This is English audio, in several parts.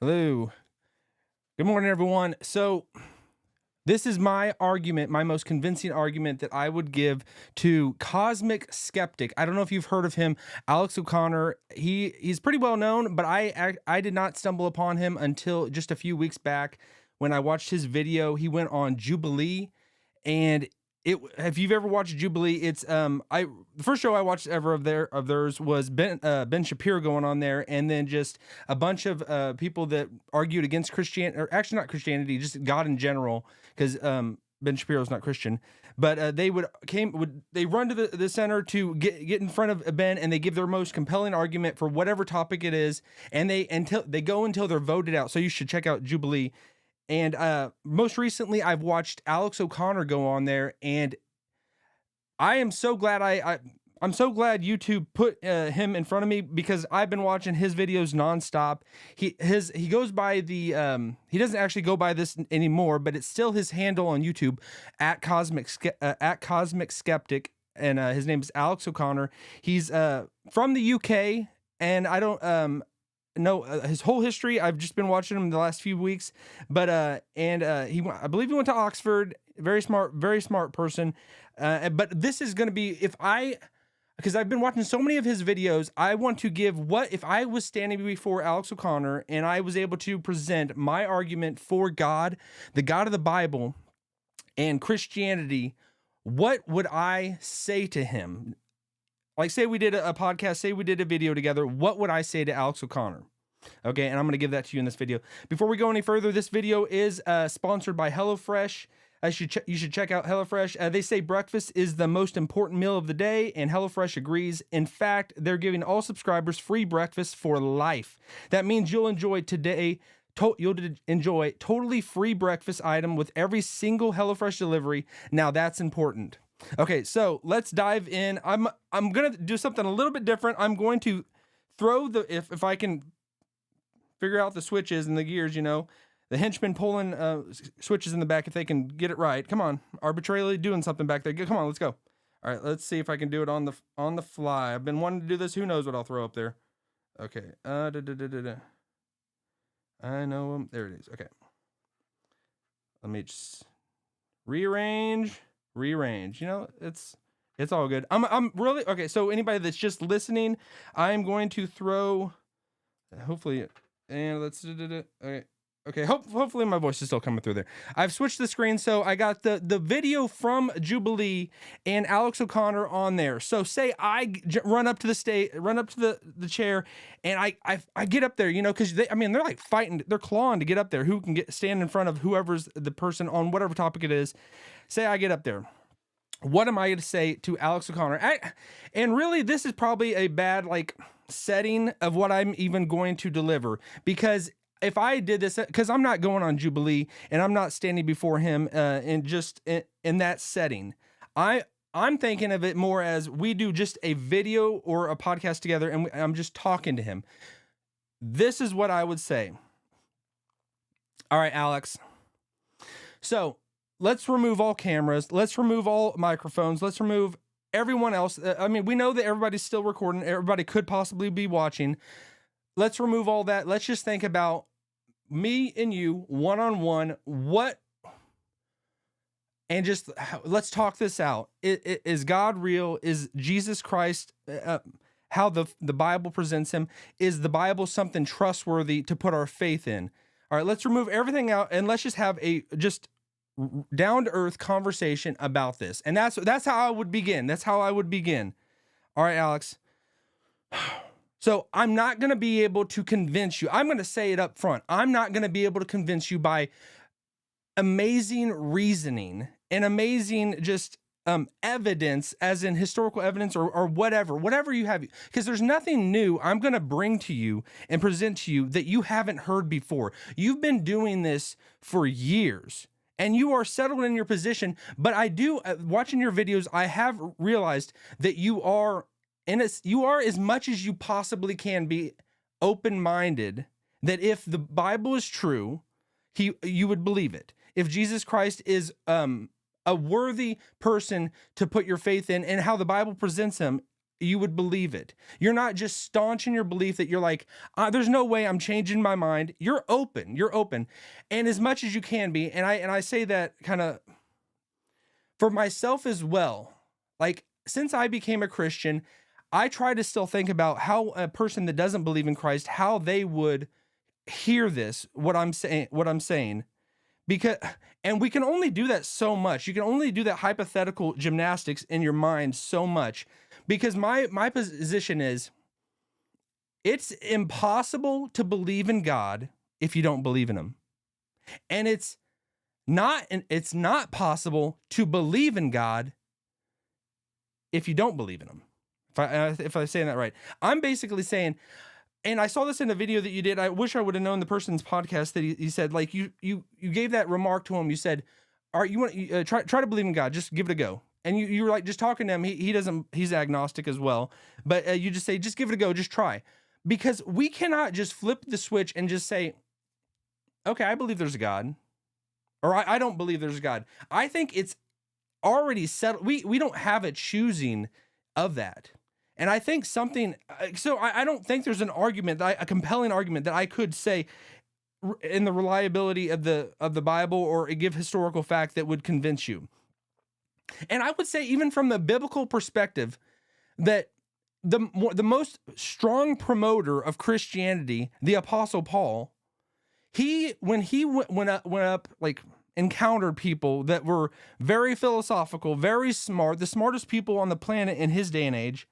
Hello. Good morning, everyone. So this is my argument, my most convincing argument that I would give to Cosmic Skeptic. I don't know if you've heard of him, Alex O'Connor. He's pretty well known, but I did not stumble upon him until just a few weeks back when I watched his video. He went on Jubilee, and if you've ever watched Jubilee, it's the first show I watched ever of theirs was Ben Shapiro going on there, and then just a bunch of people that argued against Christianity, or actually not Christianity, just God in general, because Ben Shapiro's not Christian. But they run to the center to get in front of Ben, and they give their most compelling argument for whatever topic it is, and they go until they're voted out. So you should check out Jubilee. And most recently, I've watched Alex O'Connor go on there, and I am so glad I'm so glad YouTube put him in front of me, because I've been watching his videos nonstop. He goes by the he doesn't actually go by this anymore, but it's still his handle on YouTube at Cosmic Skeptic, and his name is Alex O'Connor. He's from the UK, and I don't know his whole history. I've just been watching him the last few weeks, but I believe he went to Oxford. Very smart person. But this is going to be, because I've been watching so many of his videos, I want to give if I was standing before Alex O'Connor and I was able to present my argument for God, the God of the Bible, and Christianity. What would I say to him? Like, say we did a podcast, say we did a video together, what would I say to Alex O'Connor? Okay, and I'm going to give that to you in this video. Before we go any further, this video is sponsored by HelloFresh. You should check out HelloFresh. They say breakfast is the most important meal of the day, and HelloFresh agrees. In fact, they're giving all subscribers free breakfast for life. That means you'll enjoy totally free breakfast item with every single HelloFresh delivery. Now that's important. Okay, so let's dive in. I'm gonna do something a little bit different. I'm going to throw if I can figure out the switches and the gears, the henchmen pulling switches in the back, if they can get it right. Come on, arbitrarily doing something back there. Come on, let's go. All right, let's see if I can do it on the fly. I've been wanting to do this. Who knows what I'll throw up there? Okay. I know them. There it is. Okay. Let me just rearrange. It's all good. I'm really okay. So anybody that's just listening, I'm going to throw, hopefully, and let's okay. Hopefully my voice is still coming through there. I've switched the screen, so I got the video from Jubilee and Alex O'Connor on there. So say I run up to the chair, and I get up there, because they're like fighting, they're clawing to get up there. Who can stand in front of whoever's the person on whatever topic it is. Say I get up there. What am I going to say to Alex O'Connor? And really, this is probably a bad setting of what I'm even going to deliver, because if I did this, because I'm not going on Jubilee and I'm not standing before him in that setting, I'm thinking of it more as we do just a video or a podcast together, and I'm just talking to him. This is what I would say. All right, Alex. So let's remove all cameras. Let's remove all microphones. Let's remove everyone else. We know that everybody's still recording. Everybody could possibly be watching. Let's remove all that. Let's just think about me and you one-on-one. And just let's talk this out. Is God real? Is Jesus Christ how the Bible presents him? Is the Bible something trustworthy to put our faith in? All right, let's remove everything out, and let's just have a down-to-earth conversation about this. And that's how I would begin. All right, Alex. So I'm not going to be able to convince you. I'm going to say it up front. I'm not going to be able to convince you by amazing reasoning and amazing just evidence, as in historical evidence or whatever you have, because there's nothing new I'm going to bring to you and present to you that you haven't heard before. You've been doing this for years, and you are settled in your position. But I do, watching your videos, I have realized that you are as much as you possibly can be open-minded, that if the Bible is true, you would believe it. If Jesus Christ is a worthy person to put your faith in, and how the Bible presents him, you would believe it. You're not just staunch in your belief that you're like, there's no way I'm changing my mind. You're open. You're open. And as much as you can be, and I say that kind of for myself as well. Like, since I became a Christian, I try to still think about how a person that doesn't believe in Christ, how they would hear this, what I'm saying. Because, and we can only do that so much. You can only do that hypothetical gymnastics in your mind so much, because my position is it's impossible to believe in God if you don't believe in him. And it's not possible to believe in God if you don't believe in him. If I'm saying that right, I'm basically saying, and I saw this in a video that you did. I wish I would have known the person's podcast that he said, like, you gave that remark to him. You said, all right, you want to try to believe in God, just give it a go. And you were like, just talking to him. He's agnostic as well, but you just say, just give it a go, just try. Because we cannot just flip the switch and just say, okay, I believe there's a God, or I don't believe there's a God. I think it's already settled. We don't have a choosing of that. And I think something, so I don't think there's a compelling argument that I could say in the reliability of the Bible or give historical fact that would convince you. And I would say, even from the biblical perspective, that the most strong promoter of Christianity, the Apostle Paul, when he went up, like, encountered people that were very philosophical, very smart, the smartest people on the planet in his day and age,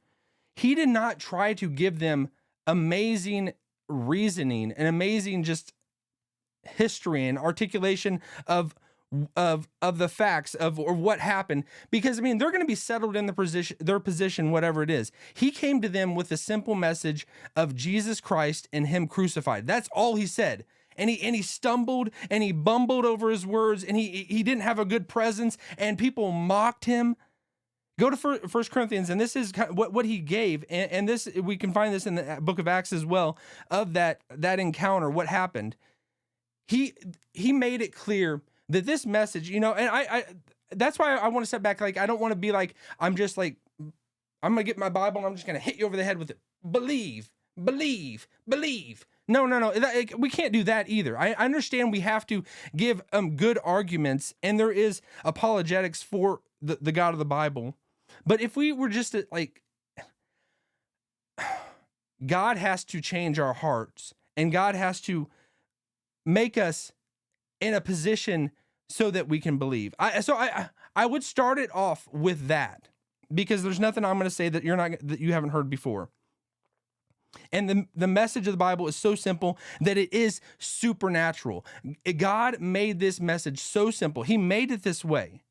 he did not try to give them amazing reasoning and amazing just history and articulation of the facts or what happened, because I mean, they're going to be settled in their position, whatever it is. He came to them with the simple message of Jesus Christ and him crucified. That's all he said. And he stumbled and he bumbled over his words, and he didn't have a good presence, and people mocked him. Go to 1 Corinthians, and this is what he gave, and this, we can find this in the book of Acts as well, of that encounter, what happened. He made it clear that this message, and I that's why I want to step back. Like, I don't want to be like, I'm just like, I'm gonna get my Bible and I'm just gonna hit you over the head with it. Believe. No. We can't do that either. I understand we have to give good arguments, and there is apologetics for the God of the Bible. But if we were just like, God has to change our hearts, and God has to make us in a position so that we can believe. I would start it off with that, because there's nothing I'm going to say that you haven't heard before. And the message of the Bible is so simple that it is supernatural. God made this message so simple. He made it this way.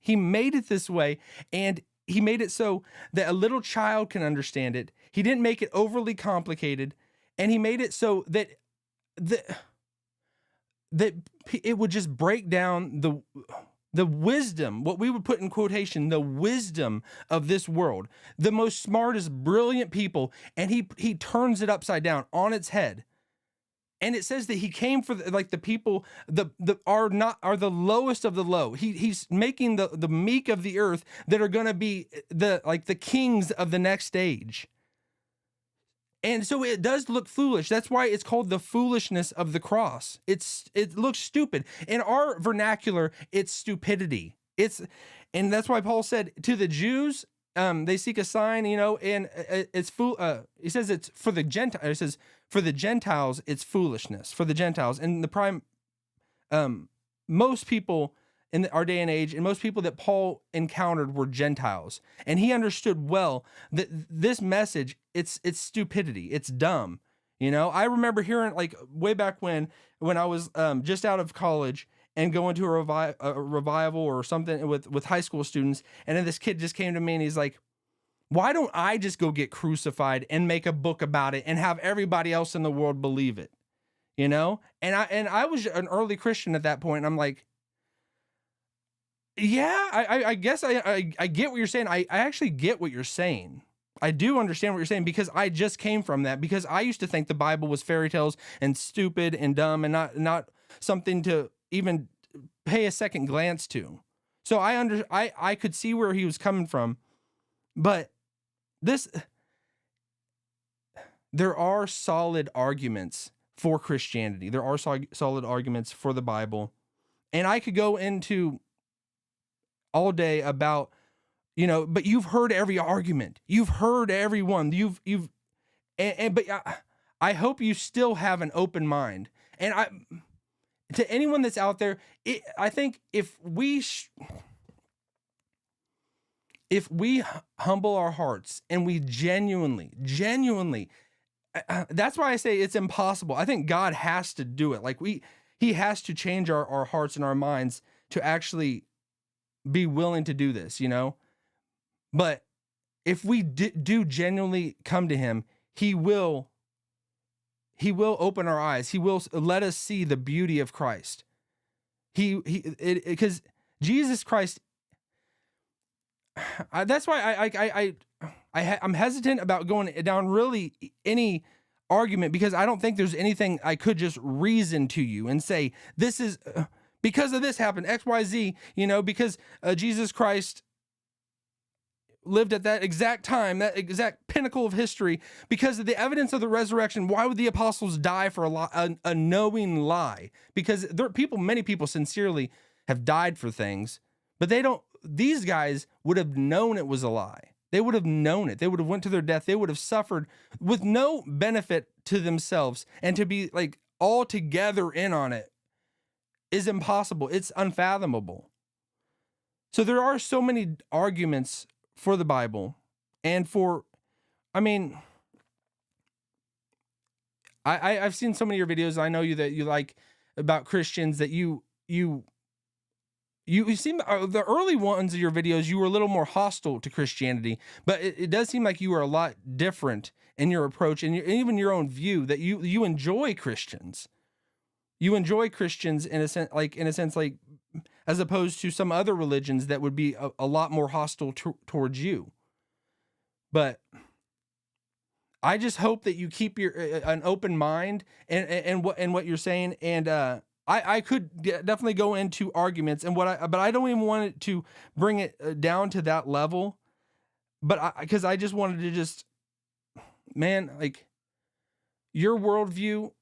And he made it so that a little child can understand it. He didn't make it overly complicated, and he made it so that it would just break down the wisdom, what we would put in quotation, the wisdom of this world, the most smartest, brilliant people, and he turns it upside down on its head. And it says that he came for the people are the lowest of the low. He's making the meek of the earth that are going to be the kings of the next age. And so it does look foolish. That's why it's called the foolishness of the cross. It looks stupid. In our vernacular, it's stupidity. And that's why Paul said to the Jews, they seek a sign, and it's he says it's for the Gentiles. It says for the Gentiles, it's foolishness for the Gentiles. And most people in our day and age, and most people that Paul encountered were Gentiles. And he understood well that this message, it's stupidity. It's dumb. I remember hearing, like, way back when I was just out of college and going to a revival or something with high school students. And then this kid just came to me and he's like, why don't I just go get crucified and make a book about it and have everybody else in the world believe it? And I was an early Christian at that point. And I'm like, yeah, I guess I get what you're saying. I actually get what you're saying. I do understand what you're saying, because I just came from that, because I used to think the Bible was fairy tales and stupid and dumb and not something to even pay a second glance to. So I could see where he was coming from, but there are solid arguments for Christianity. There are solid arguments for the Bible. And I could go into all day about, but you've heard every argument. You've heard everyone. But I hope you still have an open mind. And to anyone that's out there, I think if we humble our hearts and we genuinely, that's why I say it's impossible. I think God has to do it. Like he has to change our hearts and our minds to actually be willing to do this, But if we do genuinely come to him, he will open our eyes. He will let us see the beauty of Christ. Because Jesus Christ, that's why I'm hesitant about going down really any argument, because I don't think there's anything I could just reason to you and say, this is because of this happened, X, Y, Z, because Jesus Christ lived at that exact time, that exact pinnacle of history, because of the evidence of the resurrection. Why would the apostles die for a knowing lie? Because many people sincerely have died for things, but these guys would have known it was a lie. They would have known it. They would have went to their death. They would have suffered with no benefit to themselves, and to be like all together in on it is impossible. It's unfathomable. So there are so many arguments for the Bible, and I've seen so many of your videos. I know that you like about Christians, that you seem, the early ones of your videos, you were a little more hostile to Christianity, but it does seem like you are a lot different in your approach and even your own view, that you enjoy Christians. You enjoy Christians in a sense, like as opposed to some other religions that would be a lot more hostile towards you. But I just hope that you keep an open mind and what you're saying. And I could definitely go into arguments but I don't even want it to bring it down to that level. But because I just wanted to like your worldview.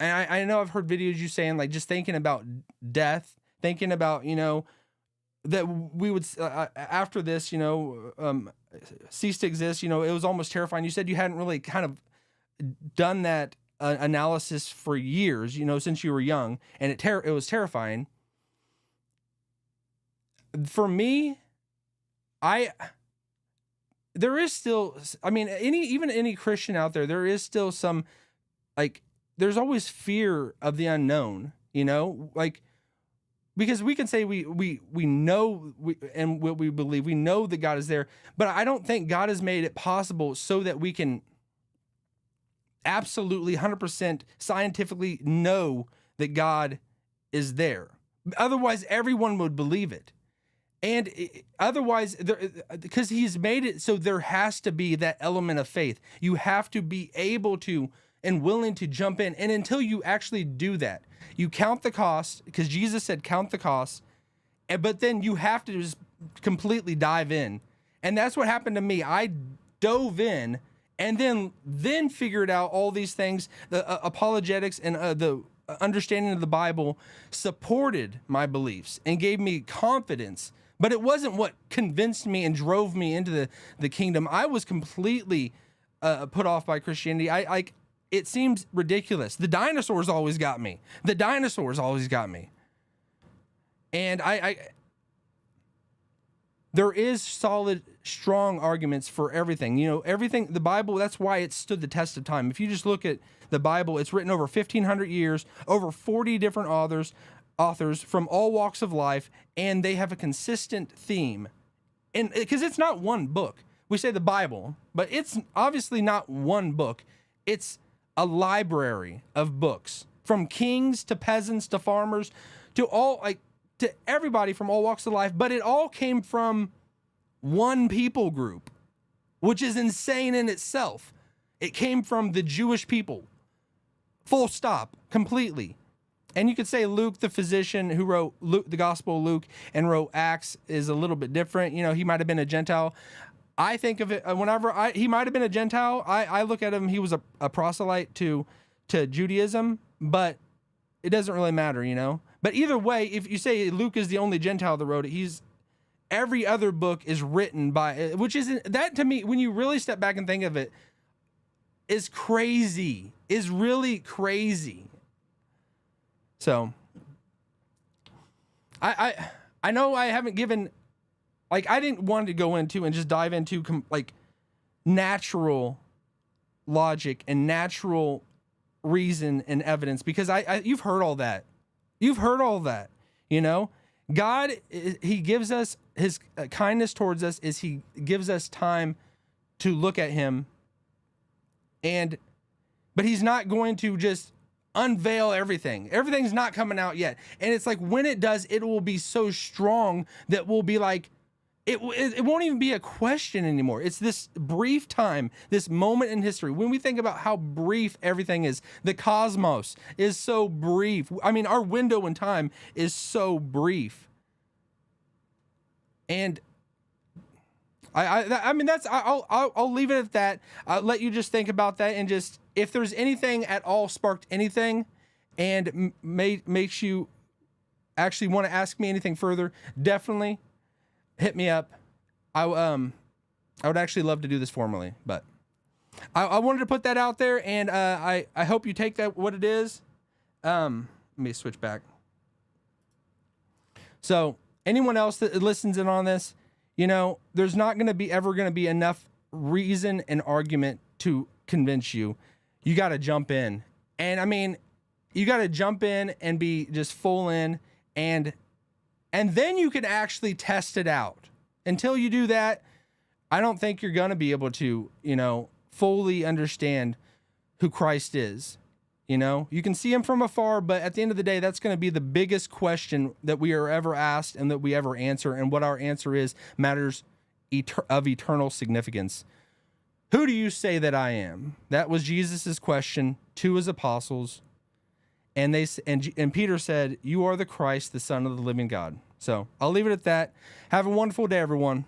And I know I've heard videos you saying, like, just thinking about death, thinking about, that we would, after this, cease to exist, it was almost terrifying. You said you hadn't really kind of done that analysis for years, since you were young, and it was terrifying. For me, there is still, even any Christian out there, there is still some, like, there's always fear of the unknown, because we can say we know and what we believe, we know that God is there, but I don't think God has made it possible so that we can absolutely 100% scientifically know that God is there. Otherwise, everyone would believe it. And otherwise, because he's made it so there has to be that element of faith. You have to be able to and willing to jump in. And until you actually do that, you count the cost, because Jesus said, count the cost, but then you have to just completely dive in. And that's what happened to me. I dove in and then figured out all these things. The apologetics and the understanding of the Bible supported my beliefs and gave me confidence. But it wasn't what convinced me and drove me into the kingdom. I was completely put off by Christianity. It seems ridiculous. The dinosaurs always got me. And there is solid, strong arguments for everything. Everything, the Bible, that's why it stood the test of time. If you just look at the Bible, it's written over 1,500 years, over 40 different authors from all walks of life, and they have a consistent theme. And because it's not one book. We say the Bible, but it's obviously not one book. It's a library of books, from kings to peasants to farmers to to everybody from all walks of life. But it all came from one people group, which is insane in itself. It came from the Jewish people, full stop, completely. And you could say Luke, the physician who wrote the Gospel of Luke and wrote Acts, is a little bit different. He might have been a Gentile. I think of it whenever he might have been a Gentile. I look at him, he was a proselyte to Judaism, but it doesn't really matter, you know? But either way, if you say Luke is the only Gentile that wrote it, every other book is written by, which isn't, that to me, when you really step back and think of it, is crazy, is really crazy. So, I know I haven't given, like, I didn't want to go into and just dive into like natural logic and natural reason and evidence, because you've heard all that. You've heard all that, you know? God, he gives us his kindness towards us is he gives us time to look at him, but he's not going to just unveil everything. Everything's not coming out yet. And it's like, when it does, it will be so strong that we'll be like, it won't even be a question anymore. It's this brief time, this moment in history. When we think about how brief everything is, the cosmos is so brief. I mean, our window in time is so brief. And I mean, I'll leave it at that. I'll let you just think about that, and just, if there's anything at all sparked anything and makes you actually want to ask me anything further, definitely hit me up. I would actually love to do this formally, but I wanted to put that out there, and I hope you take that what it is. Let me switch back. So anyone else that listens in on this, you know, there's not going to be ever going to be enough reason and argument to convince you. You got to jump in, and I mean, you got to jump in and be just full in, and then you can actually test it out. Until you do that, I don't think you're going to be able to, you know, fully understand who Christ is. You know, you can see him from afar, but at the end of the day, that's going to be the biggest question that we are ever asked and that we ever answer. And what our answer is matters of eternal significance. Who do you say that I am? That was Jesus's question to his apostles. And Peter said, "You are the Christ, the Son of the living God." So I'll leave it at that. Have a wonderful day, everyone.